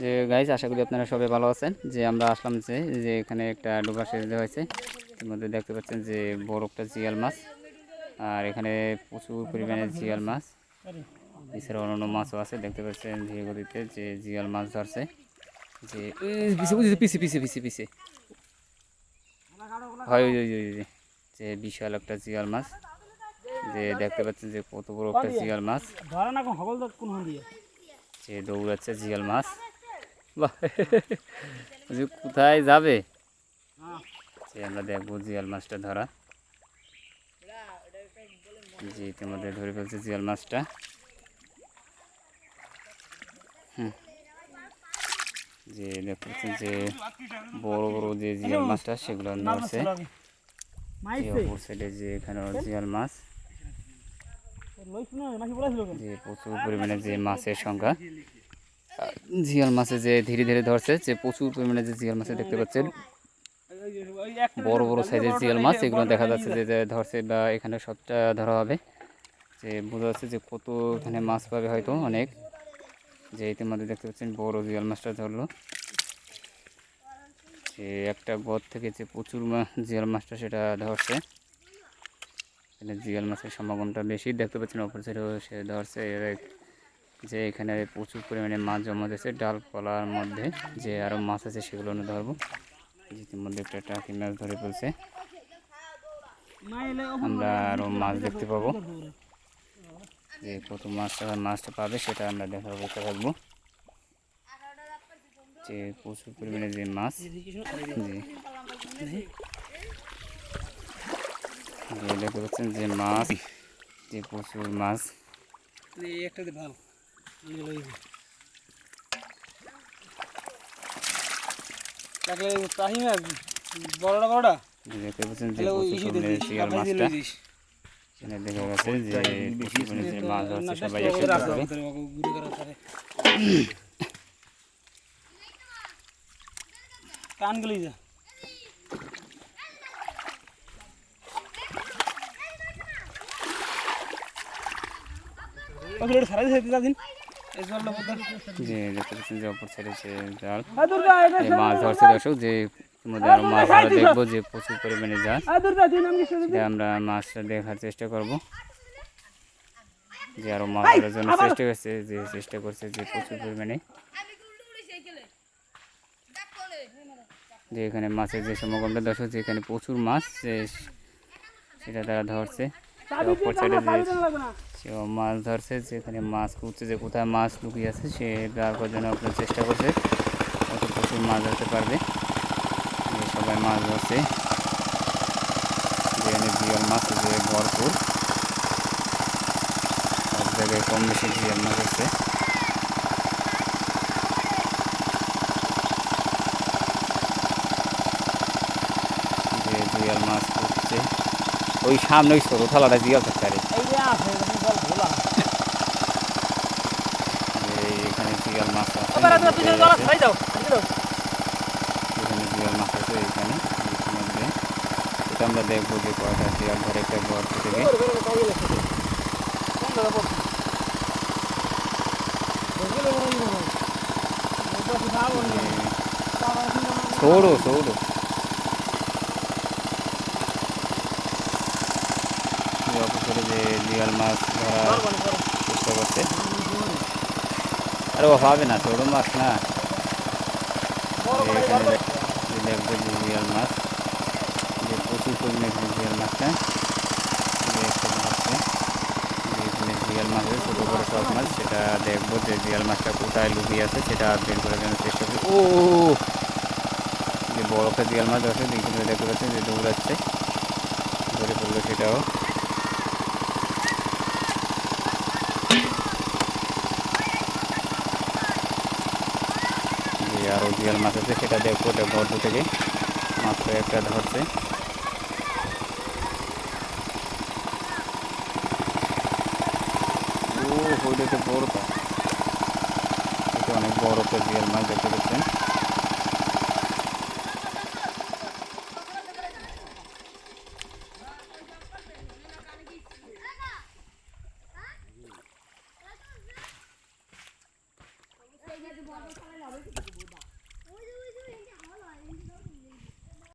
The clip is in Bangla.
যে গাইজ আশা করি আপনারা সবাই ভালো আছেন। যে আমরা আসলাম যে এখানে একটা ডোবা সেচ দেওয়া হয়েছে। এর মধ্যে দেখতে পাচ্ছেন যে বড় একটা জিয়াল মাছ, আর এখানে প্রচুর পরিমাণে জিয়াল মাছ, এছাড়া অন্যান্য মাছও আছে। দেখতে পাচ্ছেন ধীরে গতিতে যে জিয়াল মাছ ধরছে। যে পিছে পিছে পিছে পিছে হয় যে বিশাল একটা জিয়াল মাছ। যে দেখতে পাচ্ছেন যে কত বড় একটা জিয়াল মাছ, যে দৌড়াচ্ছে জিয়াল মাছ। যে কোথায় যাবে, যে আমরা দেখবো জিয়াল মাছটা ধরা। যে ইতিমধ্যে ধরে ফেলছে জিয়াল মাছটা। যে দেখতে পাচ্ছেন যে বড় বড় যে জিয়াল মাছটা সেগুলো ধরছে। যে অপর সাইডে যে এখানে জিয়াল মাছ, যে প্রচুর পরিমাণে যে মাছের সংখ্যা। জিয়াল মাছে যে ধীরে ধীরে ধরছে, যে প্রচুর পরিমাণে যে জিয়াল মাছে দেখতে পাচ্ছেন বড় বড় সাইজের জিয়াল মাছ। এগুলো দেখা যাচ্ছে যে ধরছে বা এখানে সবটা ধরা হবে। যে বোঝা যাচ্ছে যে কত এখানে মাছ পাবে হয়তো অনেক। যে ইতিমধ্যে দেখতে পাচ্ছেন বড় জিয়াল মাছটা ধরলো। যে একটা গদ থেকে যে প্রচুর জিয়াল মাছটা সেটা ধরছে। এখানে জিয়াল মাছের সমাগমটা বেশি দেখতে পাচ্ছেন। অপর সাইডেও সে ধরছে। যে এখানে প্রচুর পরিমাণে মাছ জমা দিয়েছে ডালপালার মধ্যে। যে আরও মাছ আছে সেগুলো ধরবো। ইতিমধ্যে একটা টাকি মাছ ধরে ফেলছে। আমরা আরও মাছ দেখতে পাবো। যে কত মাছটা পাবে সেটা আমরা দেখার করতে থাকবো। যে প্রচুর পরিমাণে যে মাছ, যে দেখতে পাচ্ছেন যে মাছ, যে প্রচুর মাছ। দেখতে পাচ্ছেন যে প্রচুর পরিমাণে শিয়াল মাছটা এখানে দেখা গেছে। যে প্রচুর পরিমাণে যে মাছ ধরছে সবাই একসাথে করে। কানগুলি যা সারা দিন। যে দেখতে পাচ্ছেন যে অপর সাইডে যে জাল মাছ ধরছে দর্শক। যে মধ্যে আরো মাছ ধরা দেখবো, যে প্রচুর পরিমাণে জাল। সেটা আমরা মাছটা দেখার চেষ্টা করব। যে আরো মাছ ধরার জন্য চেষ্টা করছে যে প্রচুর পরিমাণে। যে এখানে মাছের যে সমাগমটা দর্শক, যে এখানে প্রচুর মাছ সেটা তারা ধরছে। অপর সাইডে যে মাছ ধরছে, যেখানে মাছ খুঁজছে, যে কোথায় মাছ লুকিয়ে আছে সে বের করার জন্য আপনার চেষ্টা করছে। হয়তো প্রচুর মাছ ধরতে পারবে। যে সবাই মাছ ধরছে। যেখানে জিয়াল মাছ যে ভরপুর, সব জায়গায় কম বেশি জিয়াল মাছ আছে। যে জিয়াল মাছ খুঁজছে ওই সামনে ওই ছোটো থালাটা জিয়াল থাকতে পারে। এখানে জিয়াল মাছ আছে, এখানে জিয়াল মাছ আছে এখানে। ইতিমধ্যে এটা আমরা দেখবো যে কয়টা জিয়াল ধরে একটা গর্ত থেকে। ছোড়ো ছোড়ো অপসরে যে জিয়াল মাছ ধরার চেষ্টা করছে। আরে ও হবে না, ছোটো মাছ না। এখানে দেখবো যে জিয়াল মাছ, যে প্রচুর পরিমাণে জিয়াল মাছটা যে একসাথে হচ্ছে। যে এখানে জিয়াল মাছ আছে ছোটো বড়ো সব মাছ, সেটা দেখবো যে জিয়াল মাছটা কোথায় লুকিয়ে আছে সেটা বের করার জন্য চেষ্টা করি। ও যে বড় একটা জিয়াল মাছ আছে দেখতে পাচ্ছেন যে দৌড়াচ্ছে, ধরে পড়লো সেটাও। যে আরও জিয়াল মাছ আছে সেটা দেখবো, এটা গর্ত থেকে মাত্র একটা ধরছে। ওইটা তো বড়টা, এটা অনেক বড় একটা জিয়াল মাছ দেখতে পাচ্ছেন।